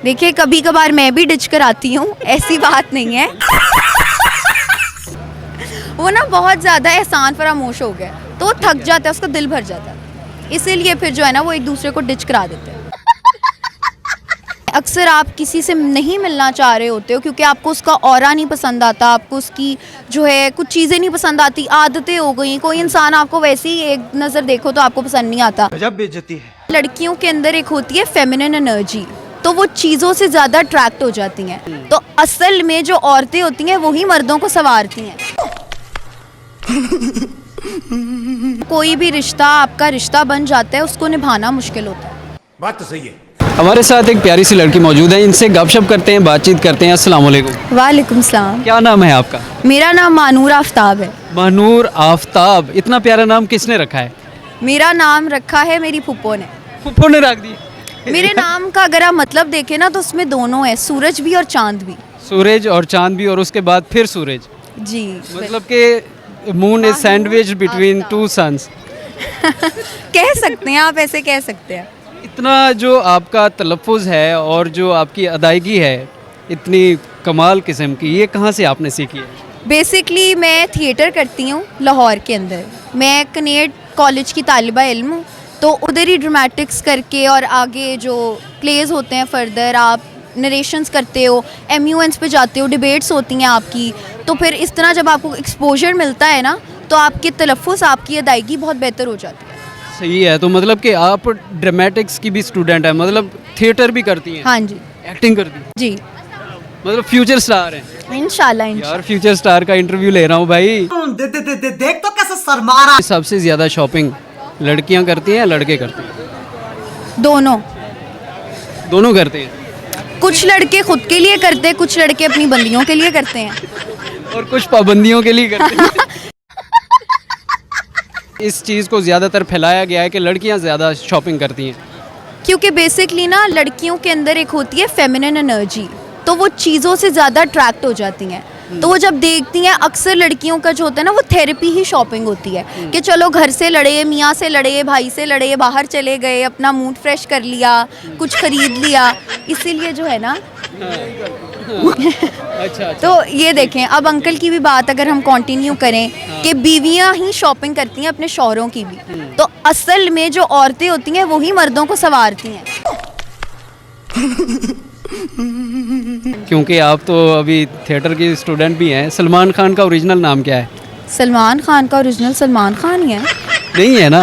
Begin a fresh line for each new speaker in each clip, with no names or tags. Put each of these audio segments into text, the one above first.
देखिए कभी कभार मैं भी डिच कराती हूँ, ऐसी बात नहीं है। वो ना बहुत ज़्यादा एहसान फरामोश हो गया तो वो थक जाता है, उसका दिल भर जाता है, इसीलिए फिर जो है ना वो एक दूसरे को डिच करा देते हैं। अक्सर आप किसी से नहीं मिलना चाह रहे होते हो क्योंकि आपको उसका ऑरा नहीं पसंद आता, आपको उसकी जो है कुछ चीज़ें नहीं पसंद आती, आदतें हो गई। कोई इंसान आपको वैसे ही एक नज़र देखो तो आपको पसंद नहीं आता।
गजब बेइज्जती है।
लड़कियों के अंदर एक होती है फेमिनिन एनर्जी, तो वो चीज़ों से ज़्यादा अट्रैक्ट हो जाती हैं। तो असल में जो औरतें होती हैं वही मर्दों को संवारती हैं। कोई भी रिश्ता आपका रिश्ता बन जाता है, उसको निभाना मुश्किल होता है।
बात तो सही है।
हमारे साथ एक प्यारी सी लड़की मौजूद है, इनसे गपशप करते हैं, बातचीत करते हैं। अस्सलाम वालेकुम।
वालेकुम सलाम।
क्या नाम है आपका?
मेरा नाम मानूर आफ्ताब है।
मानूर आफ्ताब, इतना प्यारा नाम किसने रखा है?
मेरा नाम रखा है मेरी फूफो ने।
फूफो ने रख दी?
मेरे नाम का अगर आप मतलब देखें ना तो उसमें दोनों है, सूरज भी और चांद भी।
सूरज और चांद भी, और उसके बाद फिर सूरज।
जी
मतलब कि moon is sandwich between two suns.
कह सकते हैं, आप ऐसे कह सकते हैं।
इतना जो आपका तलफ़ुज़ है और जो आपकी अदायगी है इतनी कमाल किस्म की, ये कहाँ से आपने सीखी है?
बेसिकली मैं थिएटर करती हूँ लाहौर के अंदर। मैं कनेट कॉलेज की तालिबा इल्म हूँ, तो उधर ही ड्रामेटिक्स करके और आगे जो प्लेज होते हैं फर्दर आप नरेशंस करते हो, MUNs पे जाते हो, डिबेट्स होती हैं आपकी। तो फिर इस तरह जब आपको एक्सपोजर मिलता है ना तो आपके तलफ़ुज़, आपकी अदायगी बहुत बेहतर हो जाती है।
सही है। तो मतलब कि आप ड्रामेटिक्स की भी स्टूडेंट है, मतलब थिएटर भी करती हैं?
हाँ जी।
एक्टिंग करती हैं?
जी
मतलब फ्यूचर स्टार हैं?
इंशाल्लाह।
यार फ्यूचर स्टार का इंटरव्यू ले रहा हूँ भाई।
देख तो कैसे शर्मा रहा।
सबसे ज़्यादा शॉपिंग लड़कियाँ करती हैं या लड़के करते हैं?
दोनों।
दोनों करते हैं।
कुछ लड़के खुद के लिए करते हैं, कुछ लड़के अपनी बंदियों के लिए करते हैं,
और कुछ पाबंदियों के लिए करते हैं। इस चीज़ को ज़्यादातर फैलाया गया है कि लड़कियां ज़्यादा शॉपिंग करती हैं।
क्योंकि बेसिकली ना लड़कियों के अंदर एक होती है फेमिनिन एनर्जी, तो वो चीज़ों से ज़्यादा अट्रैक्ट हो जाती हैं। तो वो जब देखती हैं, अक्सर लड़कियों का जो होता है ना वो थेरेपी ही शॉपिंग होती है कि चलो घर से लड़े, मियाँ से लड़े, भाई से लड़े, बाहर चले गए, अपना मूड फ्रेश कर लिया, कुछ खरीद लिया, इसीलिए जो है ना।
अच्छा।
तो ये देखें, अब अंकल की भी बात अगर हम कंटिन्यू करें कि बीवियां ही शॉपिंग करती हैं अपने शौहरों की भी, तो असल में जो औरतें होती हैं वही मर्दों को संवारती हैं।
क्योंकि आप तो अभी थिएटर की स्टूडेंट भी हैं। सलमान खान का ओरिजिनल नाम क्या है?
सलमान खान का ओरिजिनल सलमान खान ही है।
नहीं है ना?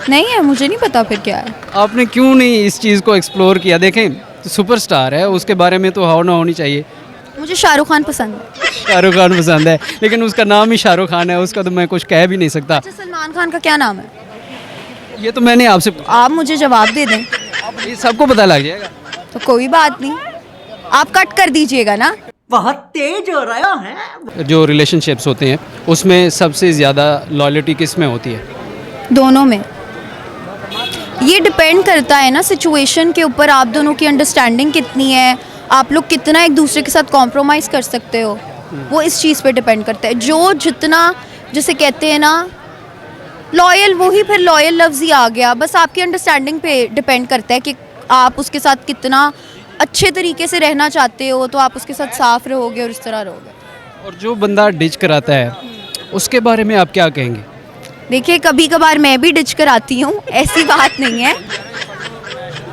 नहीं है, मुझे नहीं पता फिर क्या है।
आपने क्यों नहीं इस चीज़ को एक्सप्लोर किया? देखें सुपरस्टार है, उसके बारे में तो हाव ना होनी चाहिए।
मुझे शाहरुख खान पसंद है।
शाहरुख खान पसंद है, लेकिन उसका नाम ही शाहरुख खान है, उसका तो मैं कुछ कह भी नहीं सकता।
अच्छा, सलमान खान का क्या नाम है?
ये तो मैंने आपसे,
आप मुझे जवाब दे दें।
ये सबको पता लग जाएगा।
तो कोई बात नहीं, आप कट कर दीजिएगा ना।
बहुत तेज हो रहा है।
जो रिलेशनशिप्स होते हैं उसमें सबसे ज़्यादा लॉयल्टी किस में होती है?
दोनों में। ये डिपेंड करता है ना सिचुएशन के ऊपर, आप दोनों की अंडरस्टैंडिंग कितनी है, आप लोग कितना एक दूसरे के साथ कॉम्प्रोमाइज़ कर सकते हो, वो इस चीज़ पे डिपेंड करता है। जो जितना, जैसे कहते हैं ना लॉयल, वही फिर लॉयल लफ्ज़ ही आ गया। बस आपकी अंडरस्टैंडिंग पे डिपेंड करता है कि आप उसके साथ कितना अच्छे तरीके से रहना चाहते हो, तो आप उसके साथ साफ रहोगे और इस तरह रहोगे।
और जो बंदा डिच कराता है उसके बारे में आप क्या कहेंगे?
देखिए कभी कभार मैं भी डिच कराती हूँ, ऐसी बात नहीं है।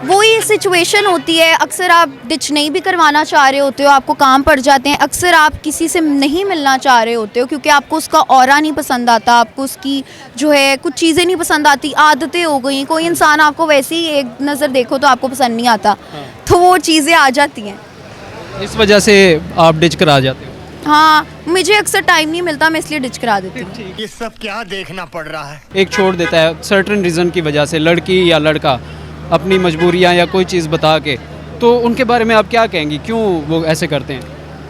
वो ही सिचुएशन होती है। अक्सर आप डिच नहीं भी करवाना चाह रहे होते हो, आपको काम पड़ जाते हैं। अक्सर आप किसी से नहीं मिलना चाह रहे होते हो क्योंकि आपको उसका ऑरा नहीं पसंद आता, आपको उसकी जो है कुछ चीज़ें नहीं पसंद आती, आदतें हो गई। कोई इंसान आपको वैसे ही एक नज़र देखो तो आपको पसंद नहीं आता, तो वो चीज़ें आ जाती हैं।
इस वजह से आप डिच करा जाते हो?
हाँ, मुझे अक्सर टाइम नहीं मिलता, मैं इसलिए डिच करा देती हूँ।
ये सब क्या देखना पड़ रहा है।
एक छोड़ देता है सर्टेन रीज़न की वजह से, लड़की या लड़का अपनी मजबूरियां या कोई चीज़ बता के, तो उनके बारे में आप क्या कहेंगी, क्यों वो ऐसे करते हैं?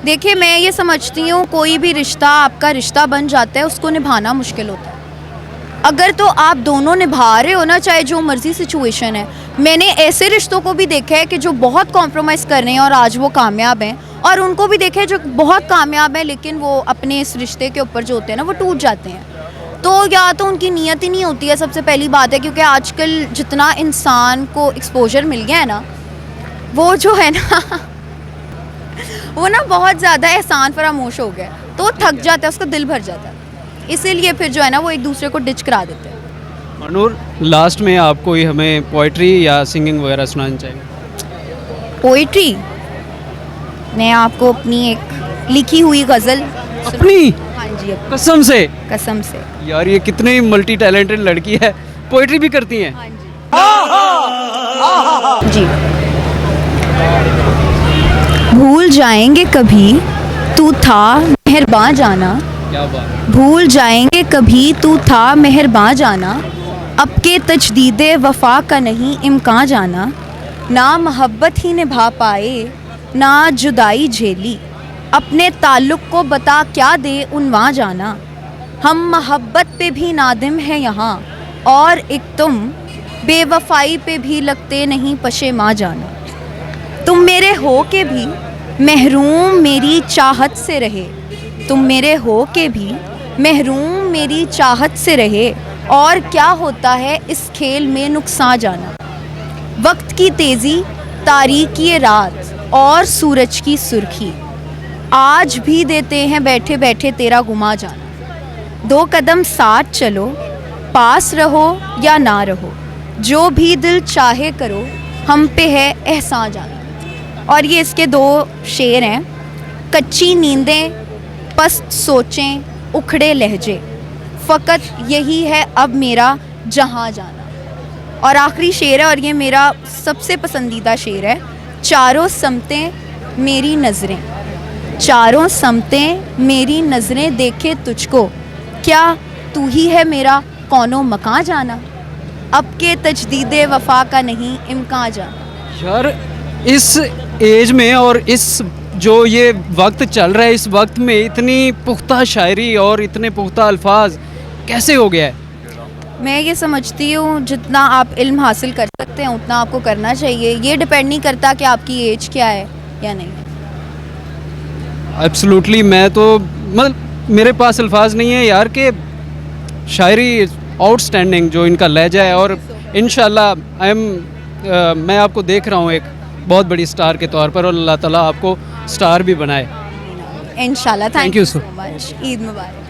देखिए मैं ये समझती हूँ कोई भी रिश्ता आपका रिश्ता बन जाता है, उसको निभाना मुश्किल होता है। अगर तो आप दोनों निभा रहे हो ना, चाहे जो मर्जी सिचुएशन है। मैंने ऐसे रिश्तों को भी देखा है कि जो बहुत कॉम्प्रोमाइज़ कर रहे हैं और आज वो कामयाब हैं, और उनको भी देखा है जो बहुत कामयाब है लेकिन वो अपने इस रिश्ते के ऊपर जो होते हैं ना वो टूट जाते हैं। तो या तो उनकी नीयत ही नहीं होती है, सबसे पहली बात है, क्योंकि आजकल जितना इंसान को एक्सपोजर मिल गया है ना, वो जो है ना वो ना बहुत ज़्यादा एहसान फरामोश हो गया, तो वो थक जाता है, उसका दिल भर जाता है, इसीलिए फिर जो है ना वो एक दूसरे को डिच करा देते हैं।
मनूर, लास्ट में आप कोई हमें पोइट्री या सिंगिंग वगैरह सुनाना चाहेंगे?
पोइट्री, मैं आपको अपनी एक लिखी हुई गज़ल
अपनी?
हाँ जी, अपनी
कसम से?
कसम से।
यार ये कितनी मल्टी टैलेंटेड लड़की है, पोइट्री भी करती हैं।
जी। भूल जाएंगे कभी तू था मेहरबान जाना,
क्या बात।
भूल जाएंगे कभी तू था मेहरबान जाना, अब के तजदीदे वफा का नहीं इम्कान जाना, ना मोहब्बत ही निभा पाए ना जुदाई झेली, अपने ताल्लुक़ को बता क्या दे उनवां जाना, हम मोहब्बत पे भी नादिम हैं यहाँ और एक तुम बेवफाई पे भी लगते नहीं पशेमा जाना, तुम मेरे हो के भी महरूम मेरी चाहत से रहे, तुम मेरे हो के भी महरूम मेरी चाहत से रहे, और क्या होता है इस खेल में नुकसान जाना, वक्त की तेज़ी तारीकी रात और सूरज की सुर्खी, आज भी देते हैं बैठे बैठे तेरा गुमा जाना, दो कदम साथ चलो पास रहो या ना रहो, जो भी दिल चाहे करो हम पे है एहसान जाना। और ये इसके दो शेर हैं, कच्ची नींदें पस्त सोचें उखड़े लहजे, फ़कत यही है अब मेरा जहाँ जाना। और आखिरी शेर है, और ये मेरा सबसे पसंदीदा शेर है, चारों समतें मेरी नज़रें, चारों समतें मेरी नज़रें देखे तुझको, क्या तू ही है मेरा कौनो मकान जाना, अब के तजदीदे वफा का नहीं इम्कान जाना।
यार इस एज में और इस जो ये वक्त चल रहा है, इस वक्त में इतनी पुख्ता शायरी और इतने पुख्ता अल्फाज कैसे हो गया है?
मैं ये समझती हूँ जितना आप इल्म हासिल कर सकते हैं उतना आपको करना चाहिए, ये डिपेंड नहीं करता कि आपकी एज क्या है या नहीं।
एब्सोल्युटली, मैं तो मतलब मेरे पास अल्फाज नहीं है यार कि शायरी आउटस्टैंडिंग जो इनका लहजा है, और इंशाल्लाह मैं आपको देख रहा हूँ एक बहुत बड़ी स्टार के तौर पर, और अल्लाह ताला आपको स्टार भी बनाए
इंशाल्लाह।
Thank
thank
you
you
so
so much. Eid Mubarak.